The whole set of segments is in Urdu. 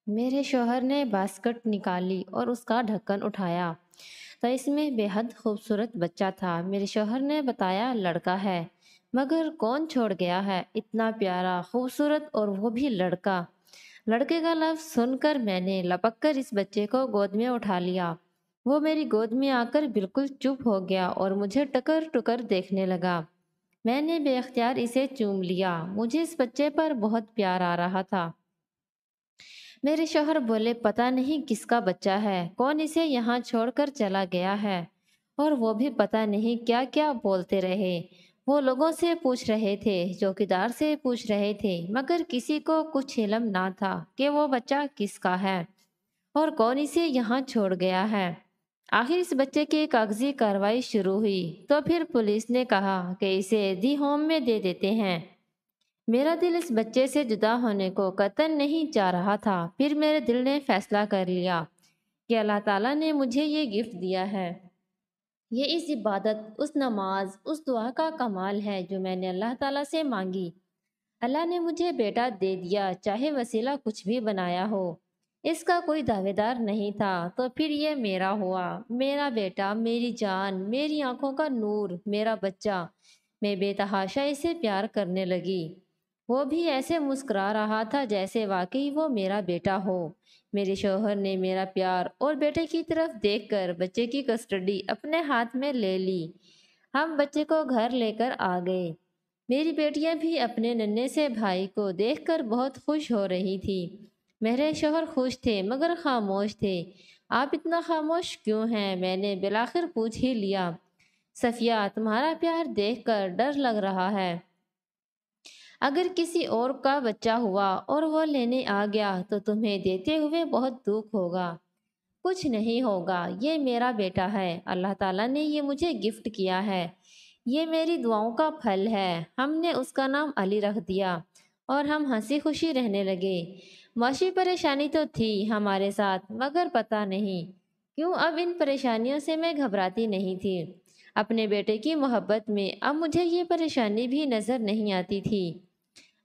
میرے شوہر نے باسکٹ نکالی اور اس کا ڈھکن اٹھایا تو اس میں بے حد خوبصورت بچہ تھا۔ میرے شوہر نے بتایا لڑکا ہے، مگر کون چھوڑ گیا ہے اتنا پیارا خوبصورت اور وہ بھی لڑکا۔ لڑکے کا لفظ سن کر میں نے لپک کر اس بچے کو گود میں اٹھا لیا۔ وہ میری گود میں آ کر بالکل چپ ہو گیا اور مجھے ٹکر ٹکر دیکھنے لگا۔ میں نے بے اختیار اسے چوم لیا۔ مجھے اس بچے پر بہت پیار آ رہا تھا۔ میرے شوہر بولے پتہ نہیں کس کا بچہ ہے، کون اسے یہاں چھوڑ کر چلا گیا ہے، اور وہ بھی پتہ نہیں کیا کیا بولتے رہے۔ وہ لوگوں سے پوچھ رہے تھے، چوکیدار سے پوچھ رہے تھے، مگر کسی کو کچھ علم نہ تھا کہ وہ بچہ کس کا ہے اور کون اسے یہاں چھوڑ گیا ہے۔ آخر اس بچے کی کاغذی کارروائی شروع ہوئی تو پھر پولیس نے کہا کہ اسے دی ہوم میں دے دیتے ہیں۔ میرا دل اس بچے سے جدا ہونے کو قطعاً نہیں چاہ رہا تھا۔ پھر میرے دل نے فیصلہ کر لیا کہ اللہ تعالیٰ نے مجھے یہ گفٹ دیا ہے۔ یہ اس عبادت، اس نماز، اس دعا کا کمال ہے جو میں نے اللہ تعالیٰ سے مانگی۔ اللہ نے مجھے بیٹا دے دیا، چاہے وسیلہ کچھ بھی بنایا ہو۔ اس کا کوئی دعوے دار نہیں تھا، تو پھر یہ میرا ہوا، میرا بیٹا، میری جان، میری آنکھوں کا نور، میرا بچہ۔ میں بے تحاشا اسے پیار کرنے لگی۔ وہ بھی ایسے مسکرا رہا تھا جیسے واقعی وہ میرا بیٹا ہو۔ میرے شوہر نے میرا پیار اور بیٹے کی طرف دیکھ کر بچے کی کسٹڈی اپنے ہاتھ میں لے لی۔ ہم بچے کو گھر لے کر آ گئے۔ میری بیٹیاں بھی اپنے ننھے سے بھائی کو دیکھ کر بہت خوش ہو رہی تھی۔ میرے شوہر خوش تھے مگر خاموش تھے۔ آپ اتنا خاموش کیوں ہیں؟ میں نے بالآخر پوچھ ہی لیا۔ صفیہ، تمہارا پیار دیکھ کر ڈر لگ رہا ہے۔ اگر کسی اور کا بچہ ہوا اور وہ لینے آ گیا تو تمہیں دیتے ہوئے بہت دکھ ہوگا۔ کچھ نہیں ہوگا، یہ میرا بیٹا ہے، اللہ تعالیٰ نے یہ مجھے گفٹ کیا ہے، یہ میری دعاؤں کا پھل ہے۔ ہم نے اس کا نام علی رکھ دیا اور ہم ہنسی خوشی رہنے لگے۔ معاشی پریشانی تو تھی ہمارے ساتھ، مگر پتہ نہیں کیوں اب ان پریشانیوں سے میں گھبراتی نہیں تھی۔ اپنے بیٹے کی محبت میں اب مجھے یہ پریشانی بھی نظر نہیں آتی تھی۔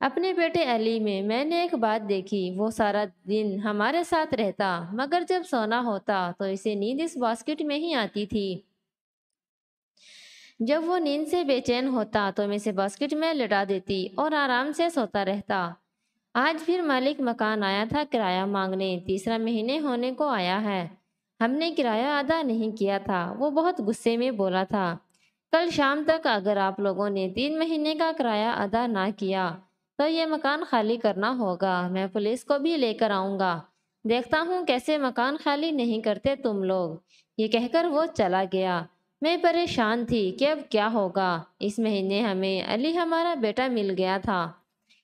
اپنے بیٹے علی میں نے ایک بات دیکھی، وہ سارا دن ہمارے ساتھ رہتا مگر جب سونا ہوتا تو اسے نیند اس باسکٹ میں ہی آتی تھی۔ جب وہ نیند سے بے چین ہوتا تو میں اسے باسکٹ میں لٹا دیتی اور آرام سے سوتا رہتا۔ آج پھر مالک مکان آیا تھا کرایہ مانگنے، تیسرا مہینے ہونے کو آیا ہے۔ ہم نے کرایہ ادا نہیں کیا تھا۔ وہ بہت غصے میں بولا تھا، کل شام تک اگر آپ لوگوں نے 3 مہینے کا کرایہ ادا نہ کیا تو یہ مکان خالی کرنا ہوگا، میں پولیس کو بھی لے کر آؤں گا، دیکھتا ہوں کیسے مکان خالی نہیں کرتے تم لوگ۔ یہ کہہ کر وہ چلا گیا۔ میں پریشان تھی کہ اب کیا ہوگا۔ اس مہینے ہمیں علی ہمارا بیٹا مل گیا تھا،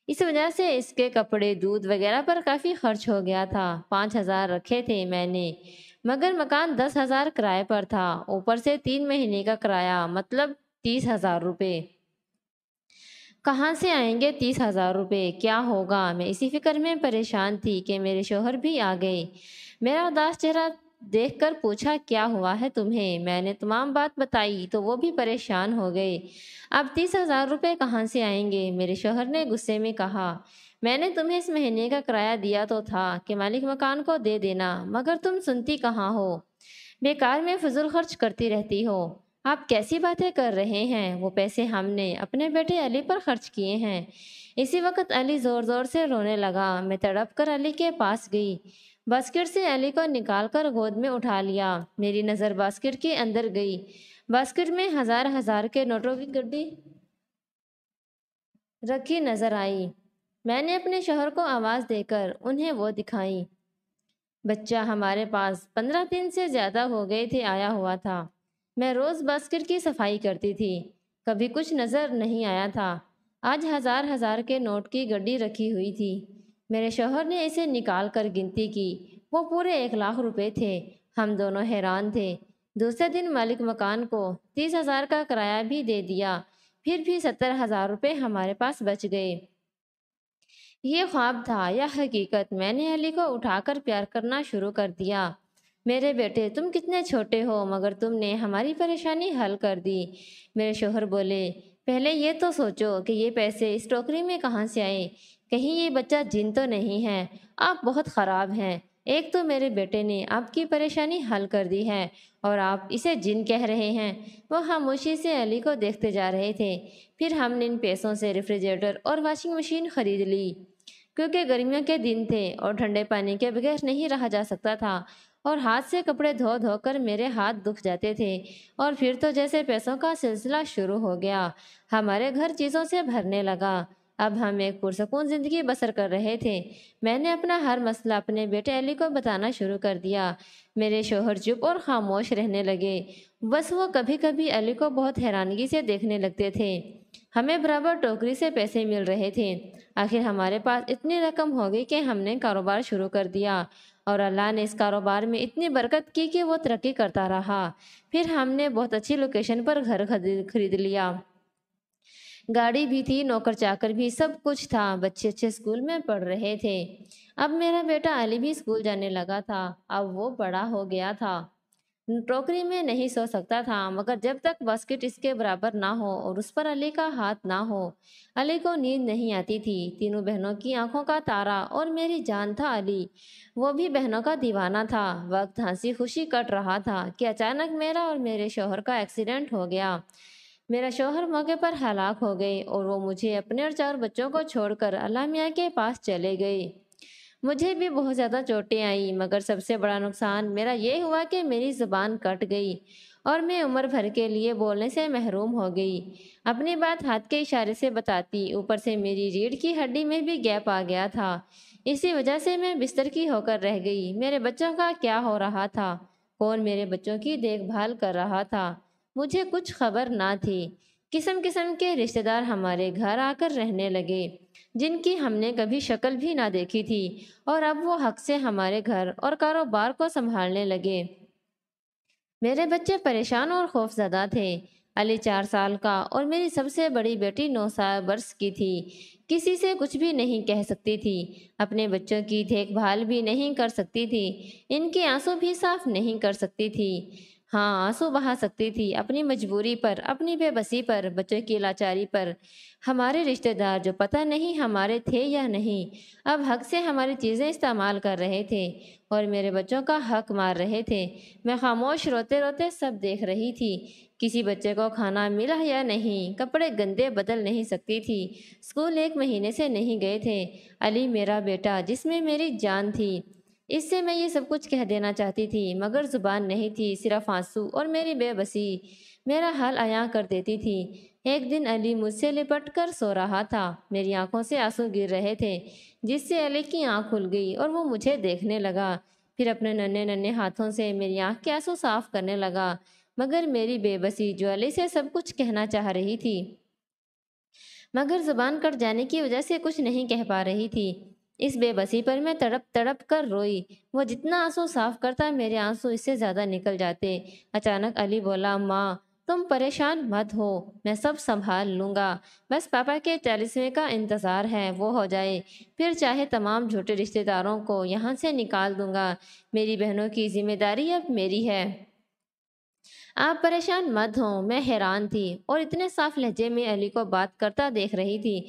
اس وجہ سے اس کے کپڑے، دودھ وغیرہ پر کافی خرچ ہو گیا تھا۔ 5,000 رکھے تھے میں نے، مگر مکان 10,000 کرائے پر تھا، اوپر سے 3 مہینے کا کرایہ، مطلب 30,000 روپے۔ کہاں سے آئیں گے 30,000 روپے؟ کیا ہوگا؟ میں اسی فکر میں پریشان تھی کہ میرے شوہر بھی آ گئے۔ میرا اداس چہرہ دیکھ کر پوچھا کیا ہوا ہے تمہیں؟ میں نے تمام بات بتائی تو وہ بھی پریشان ہو گئے۔ اب 30,000 روپے کہاں سے آئیں گے؟ میرے شوہر نے غصے میں کہا، میں نے تمہیں اس مہینے کا کرایہ دیا تو تھا کہ مالک مکان کو دے دینا، مگر تم سنتی کہاں ہو، بیکار میں فضول خرچ کرتی رہتی ہو۔ آپ کیسی باتیں کر رہے ہیں؟ وہ پیسے ہم نے اپنے بیٹے علی پر خرچ کیے ہیں۔ اسی وقت علی زور زور سے رونے لگا۔ میں تڑپ کر علی کے پاس گئی، باسکٹ سے علی کو نکال کر گود میں اٹھا لیا۔ میری نظر باسکٹ کے اندر گئی۔ باسکٹ میں ہزار ہزار کے نوٹوں کی گڈی رکھی نظر آئی۔ میں نے اپنے شوہر کو آواز دے کر انہیں وہ دکھائی۔ بچہ ہمارے پاس 15 دن سے زیادہ ہو گئے تھے آیا ہوا تھا۔ میں روز باسکٹ کی صفائی کرتی تھی، کبھی کچھ نظر نہیں آیا تھا۔ آج ہزار ہزار کے نوٹ کی گڈی رکھی ہوئی تھی۔ میرے شوہر نے اسے نکال کر گنتی کی، وہ پورے 1,00,000 روپے تھے۔ ہم دونوں حیران تھے۔ دوسرے دن مالک مکان کو 30,000 کا کرایہ بھی دے دیا، پھر بھی 70,000 روپے ہمارے پاس بچ گئے۔ یہ خواب تھا یا حقیقت؟ میں نے علی کو اٹھا کر پیار کرنا شروع کر دیا۔ میرے بیٹے، تم کتنے چھوٹے ہو مگر تم نے ہماری پریشانی حل کر دی۔ میرے شوہر بولے، پہلے یہ تو سوچو کہ یہ پیسے اس ٹوکری میں کہاں سے آئے؟ کہیں یہ بچہ جن تو نہیں ہے؟ آپ بہت خراب ہیں۔ ایک تو میرے بیٹے نے آپ کی پریشانی حل کر دی ہے اور آپ اسے جن کہہ رہے ہیں۔ وہ خاموشی سے علی کو دیکھتے جا رہے تھے۔ پھر ہم نے ان پیسوں سے ریفریجریٹر اور واشنگ مشین خرید لی، کیونکہ گرمیوں کے دن تھے اور ٹھنڈے پانی کے بغیر نہیں رہا جا سکتا تھا، اور ہاتھ سے کپڑے دھو دھو کر میرے ہاتھ دکھ جاتے تھے۔ اور پھر تو جیسے پیسوں کا سلسلہ شروع ہو گیا، ہمارے گھر چیزوں سے بھرنے لگا۔ اب ہم ایک پرسکون زندگی بسر کر رہے تھے۔ میں نے اپنا ہر مسئلہ اپنے بیٹے علی کو بتانا شروع کر دیا۔ میرے شوہر چپ اور خاموش رہنے لگے، بس وہ کبھی کبھی علی کو بہت حیرانگی سے دیکھنے لگتے تھے۔ ہمیں برابر ٹوکری سے پیسے مل رہے تھے۔ آخر ہمارے پاس اتنی رقم ہو گئی کہ ہم نے کاروبار شروع کر دیا، اور اللہ نے اس کاروبار میں اتنی برکت کی کہ وہ ترقی کرتا رہا۔ پھر ہم نے بہت اچھی لوکیشن پر گھر خرید لیا، گاڑی بھی تھی، نوکر چاکر بھی، سب کچھ تھا۔ بچے اچھے اسکول میں پڑھ رہے تھے۔ اب میرا بیٹا علی بھی اسکول جانے لگا تھا۔ اب وہ بڑا ہو گیا تھا، ٹوکری میں نہیں سو سکتا تھا، مگر جب تک باسکٹ اس کے برابر نہ ہو اور اس پر علی کا ہاتھ نہ ہو، علی کو نیند نہیں آتی تھی۔ تینوں بہنوں کی آنکھوں کا تارا اور میری جان تھا علی۔ وہ بھی بہنوں کا دیوانہ تھا۔ وقت ہنسی خوشی کٹ رہا تھا کہ اچانک میرا اور میرے شوہر کا ایکسیڈنٹ ہو گیا۔ میرا شوہر موقع پر ہلاک ہو گئے اور وہ مجھے اپنے اور 4 بچوں کو چھوڑ کر اللہ میاں کے پاس چلے گئے۔ مجھے بھی بہت زیادہ چوٹیں آئیں، مگر سب سے بڑا نقصان میرا یہ ہوا کہ میری زبان کٹ گئی اور میں عمر بھر کے لیے بولنے سے محروم ہو گئی۔ اپنی بات ہاتھ کے اشارے سے بتاتی، اوپر سے میری ریڑھ کی ہڈی میں بھی گیپ آ گیا تھا۔ اسی وجہ سے میں بستر کی ہو کر رہ گئی۔ میرے بچوں کا کیا ہو رہا تھا؟ کون میرے بچوں کی دیکھ بھال کر رہا تھا؟ مجھے کچھ خبر نہ تھی۔ قسم قسم کے رشتہ دار ہمارے گھر آ کر رہنے لگے، جن کی ہم نے کبھی شکل بھی نہ دیکھی تھی، اور اب وہ حق سے ہمارے گھر اور کاروبار کو سنبھالنے لگے۔ میرے بچے پریشان اور خوفزدہ تھے۔ علی 4 سال کا اور میری سب سے بڑی بیٹی 9 برس کی تھی۔ کسی سے کچھ بھی نہیں کہہ سکتی تھی، اپنے بچوں کی دیکھ بھال بھی نہیں کر سکتی تھی، ان کے آنسو بھی صاف نہیں کر سکتی تھی۔ ہاں، آنسو بہا سکتی تھی اپنی مجبوری پر، اپنی بے بسی پر، بچوں کی لاچاری پر۔ ہمارے رشتہ دار جو پتہ نہیں ہمارے تھے یا نہیں، اب حق سے ہماری چیزیں استعمال کر رہے تھے اور میرے بچوں کا حق مار رہے تھے۔ میں خاموش روتے روتے سب دیکھ رہی تھی۔ کسی بچے کو کھانا ملا یا نہیں، کپڑے گندے بدل نہیں سکتی تھی، اسکول 1 مہینے سے نہیں گئے تھے۔ علی میرا بیٹا جس میں میری جان تھی، اس سے میں یہ سب کچھ کہہ دینا چاہتی تھی، مگر زبان نہیں تھی، صرف آنسو اور میری بے بسی میرا حال عیاں کر دیتی تھی۔ ایک دن علی مجھ سے لپٹ کر سو رہا تھا، میری آنکھوں سے آنسو گر رہے تھے، جس سے علی کی آنکھ کھل گئی اور وہ مجھے دیکھنے لگا۔ پھر اپنے ننھے ننھے ہاتھوں سے میری آنکھ کے آنسو صاف کرنے لگا، مگر میری بے بسی جو علی سے سب کچھ کہنا چاہ رہی تھی، مگر زبان کٹ جانے کی وجہ سے کچھ نہیں کہہ پا رہی تھی، اس بے بسی پر میں تڑپ تڑپ کر روئی۔ وہ جتنا آنسو صاف کرتا، میرے آنسو اس سے زیادہ نکل جاتے۔ اچانک علی بولا، ماں تم پریشان مت ہو، میں سب سنبھال لوں گا، بس پاپا کے 40ویں کا انتظار ہے، وہ ہو جائے، پھر چاہے تمام جھوٹے رشتہ داروں کو یہاں سے نکال دوں گا، میری بہنوں کی ذمہ داری اب میری ہے۔ آپ پریشان مت ہوں۔ میں حیران تھی اور اتنے صاف لہجے میں علی کو بات کرتا دیکھ رہی تھی۔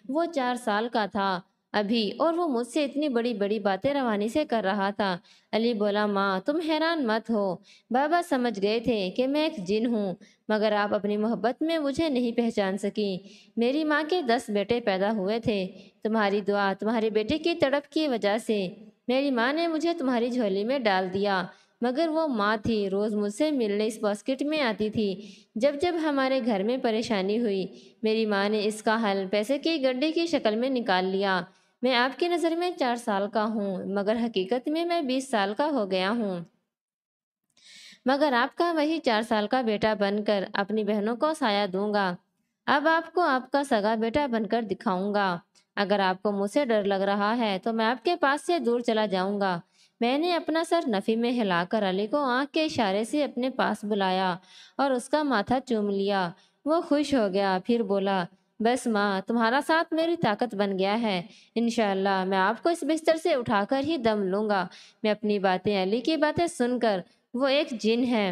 وہ 4 سال کا تھا ابھی، اور وہ مجھ سے اتنی بڑی بڑی باتیں روانی سے کر رہا تھا۔ علی بولا، ماں تم حیران مت ہو، بابا سمجھ گئے تھے کہ میں ایک جن ہوں، مگر آپ اپنی محبت میں مجھے نہیں پہچان سکی۔ میری ماں کے 10 بیٹے پیدا ہوئے تھے، تمہاری دعا، تمہارے بیٹے کی تڑپ کی وجہ سے میری ماں نے مجھے تمہاری جھولی میں ڈال دیا، مگر وہ ماں تھی، روز مجھ سے ملنے اس باسکٹ میں آتی تھی۔ جب جب ہمارے گھر میں پریشانی ہوئی، میری ماں نے اس کا حل پیسے کی گڈی کی شکل میں نکال لیا۔ میں آپ کی نظر میں 4 سال کا ہوں، مگر حقیقت میں 20 سال کا ہو گیا ہوں، مگر آپ کا وہی 4 سال کا بیٹا بن کر اپنی بہنوں کو سایہ دوں گا۔ اب آپ کو آپ کا سگا بیٹا بن کر دکھاؤں گا۔ اگر آپ کو مجھ سے ڈر لگ رہا ہے تو میں آپ کے پاس سے دور چلا جاؤں گا۔ میں نے اپنا سر نفی میں ہلا کر علی کو آنکھ کے اشارے سے اپنے پاس بلایا اور اس کا ماتھا چوم لیا۔ وہ خوش ہو گیا، پھر بولا، بس ماں تمہارا ساتھ میری طاقت بن گیا ہے، انشاءاللہ میں آپ کو اس بستر سے اٹھا کر ہی دم لوں گا۔ میں اپنی باتیں، علی کی باتیں سن کر وہ ایک جن ہے،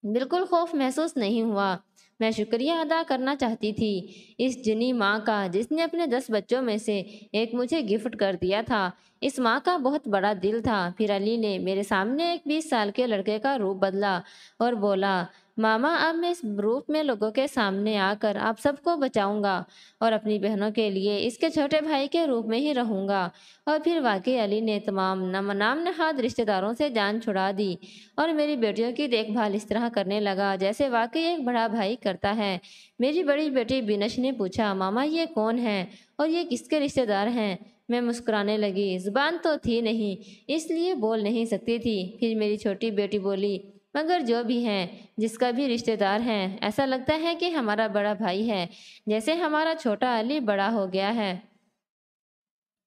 بالکل خوف محسوس نہیں ہوا۔ میں شکریہ ادا کرنا چاہتی تھی اس جنی ماں کا جس نے اپنے 10 بچوں میں سے ایک مجھے گفٹ کر دیا تھا۔ اس ماں کا بہت بڑا دل تھا۔ پھر علی نے میرے سامنے ایک 20 سال کے لڑکے کا روپ بدلا اور بولا، ماما اب میں اس روپ میں لوگوں کے سامنے آ کر آپ سب کو بچاؤں گا اور اپنی بہنوں کے لیے اس کے چھوٹے بھائی کے روپ میں ہی رہوں گا۔ اور پھر واقعی علی نے تمام نام نہاد رشتہ داروں سے جان چھڑا دی اور میری بیٹیوں کی دیکھ بھال اس طرح کرنے لگا جیسے واقعی ایک بڑا بھائی کرتا ہے۔ میری بڑی بیٹی بینش نے پوچھا، ماما یہ کون ہے اور یہ کس کے رشتہ دار ہیں؟ میں مسکرانے لگی۔ زبان تو تھی نہیں اس لیے بول نہیں سکتی تھی۔ پھر میری چھوٹی بیٹی بولی، مگر جو بھی ہیں، جس کا بھی رشتہ دار ہیں، ایسا لگتا ہے کہ ہمارا بڑا بھائی ہے، جیسے ہمارا چھوٹا علی بڑا ہو گیا ہے۔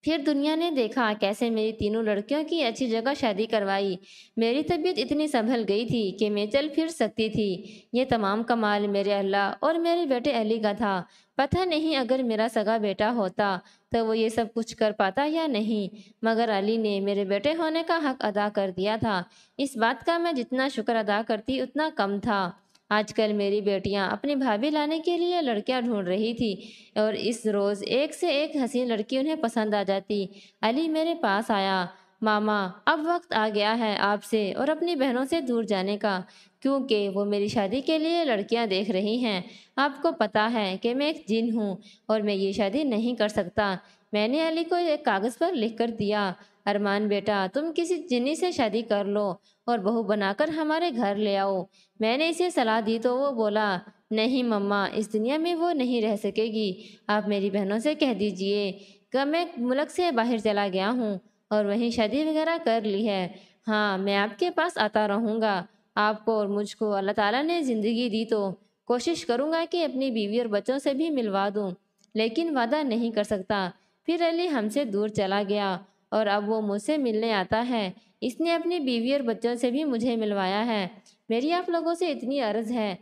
پھر دنیا نے دیکھا کیسے میری تینوں لڑکیوں کی اچھی جگہ شادی کروائی۔ میری طبیعت اتنی سنبھل گئی تھی کہ میں چل پھر سکتی تھی۔ یہ تمام کمال میرے اللہ اور میرے بیٹے علی کا تھا۔ پتہ نہیں اگر میرا سگا بیٹا ہوتا تو وہ یہ سب کچھ کر پاتا یا نہیں، مگر علی نے میرے بیٹے ہونے کا حق ادا کر دیا تھا۔ اس بات کا میں جتنا شکر ادا کرتی اتنا کم تھا۔ آج کل میری بیٹیاں اپنی بھابھی لانے کے لیے لڑکیاں ڈھونڈ رہی تھی اور اس روز ایک سے ایک حسین لڑکی انہیں پسند آ جاتی۔ علی میرے پاس آیا، ماما اب وقت آ گیا ہے آپ سے اور اپنی بہنوں سے دور جانے کا، کیونکہ وہ میری شادی کے لیے لڑکیاں دیکھ رہی ہیں۔ آپ کو پتہ ہے کہ میں ایک جن ہوں اور میں یہ شادی نہیں کر سکتا۔ میں نے علی کو ایک کاغذ پر لکھ کر دیا، ارمان بیٹا تم کسی جنی سے شادی کر لو اور بہو بنا کر ہمارے گھر لے آؤ۔ میں نے اسے صلاح دی تو وہ بولا، نہیں مما اس دنیا میں وہ نہیں رہ سکے گی۔ آپ میری بہنوں سے کہہ دیجئے کہ میں ملک سے باہر چلا گیا ہوں اور وہیں شادی وغیرہ کر لی ہے۔ ہاں میں آپ کے پاس آتا رہوں گا۔ آپ کو اور مجھ کو اللہ تعالیٰ نے زندگی دی تو کوشش کروں گا کہ اپنی بیوی اور بچوں سے بھی ملوا دوں، لیکن وعدہ نہیں کر سکتا۔ پھر علی ہم سے دور چلا گیا اور اب وہ مجھ سے ملنے آتا ہے۔ اس نے اپنی بیوی اور بچوں سے بھی مجھے ملوایا ہے۔ میری آپ لوگوں سے اتنی عرض ہے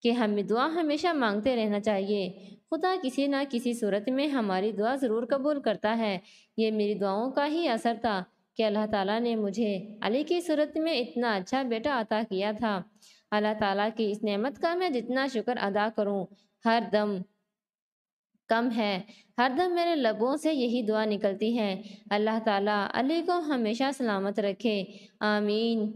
کہ ہمیں دعا ہمیشہ مانگتے رہنا چاہیے۔ خدا کسی نہ کسی صورت میں ہماری دعا ضرور قبول کرتا ہے۔ یہ میری دعاؤں کا ہی اثر تھا کہ اللہ تعالیٰ نے مجھے علی کی صورت میں اتنا اچھا بیٹا عطا کیا تھا۔ اللہ تعالیٰ کی اس نعمت کا میں جتنا شکر ادا کروں ہر دم کم ہے۔ ہر دم میرے لبوں سے یہی دعا نکلتی ہے، اللہ تعالیٰ علی کو ہمیشہ سلامت رکھے، آمین۔